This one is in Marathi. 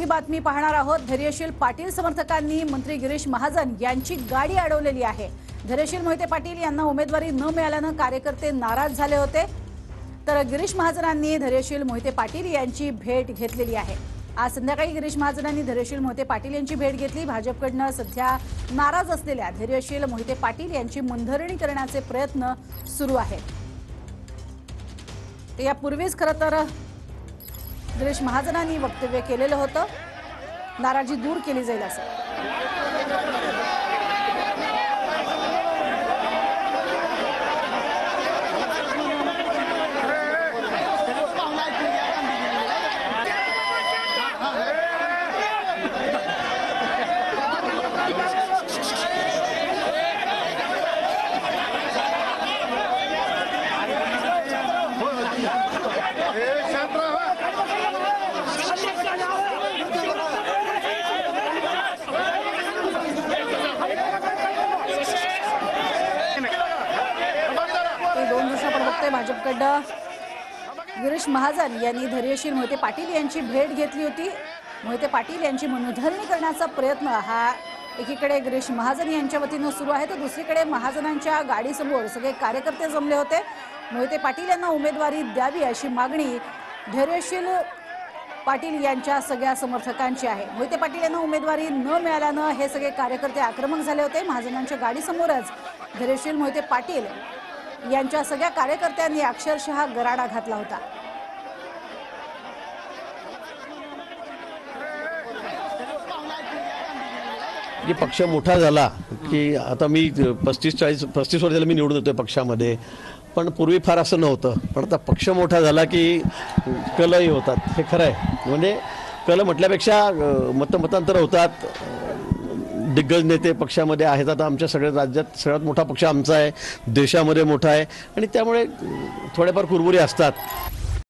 बातमी पाहणार आहोत। धैर्यशील पाटील समर्थकांनी मंत्री गिरीश महाजन यांची गाडी अडवलेली आहे। धैर्यशील मोहिते पाटील यांना उमेदवारी न मिळाल्याने कार्यकर्ते नाराज झाले होते, तर गिरीश महाजनांनी धैर्यशील मोहिते पाटील यांची भेट घेतलेली आहे। आज संध्याकाळी गिरीश महाजनांनी धैर्यशील मोहिते पाटील यांची भेट घेतली। भाजपकडून सध्या नाराज असलेल्या धैर्यशील मोहिते पाटील यांची मनधरणी करण्याचे प्रयत्न सुरू आहेत। यापूर्वीच खरं तर गिरीश महाजनांनी वक्तव्य केलेलं होतं, नाराजी दूर केली जाईल असं। भाजपकडे गिरीश महाजन यांनी धैर्यशील मोहिते पाटील यांची भेट घेतली होती। मोहिते पाटील यांची मनधरणी करण्याचा प्रयत्न हा एकीकडे गिरीश महाजन यांच्या वतीने सुरू आहे, तर दुसरीकडे महाजनांच्या गाडीसमोर सगळे कार्यकर्ते जमले होते। मोहिते पाटील यांना उमेदवारी द्यावी अशी मागणी धैर्यशील पाटील यांच्या सगळ्या समर्थकांची आहे। मोहिते पाटील यांना उमेदवारी न मिळाल्याने हे सगळे कार्यकर्ते आक्रमक झाले होते। महाजनांच्या गाडीसमोरच धैर्यशील मोहिते पाटील यांच्या सगळ्या कार्यकर्त्यांनी अक्षरशः गराडा घातला होता। पक्ष मोठा झाला की आता मी 35-40 वर्षाला मी निवडून येतोय पक्षामध्ये, पण पूर्वी फार असं नव्हतं। पण आता पक्ष मोठा झाला की कलही होतात, हे खरं आहे। म्हणजे कल म्हटल्यापेक्षा मतांतर होतात। दिग्गज नेते पक्षामध्ये आहेत। आता आमच्या सगळ्या राज्यात सगळ्यात मोठा पक्ष आमचा आहे, देशामध्ये मोठा आहे, आणि त्यामुळे थोडेफार कुरबुरी असतात।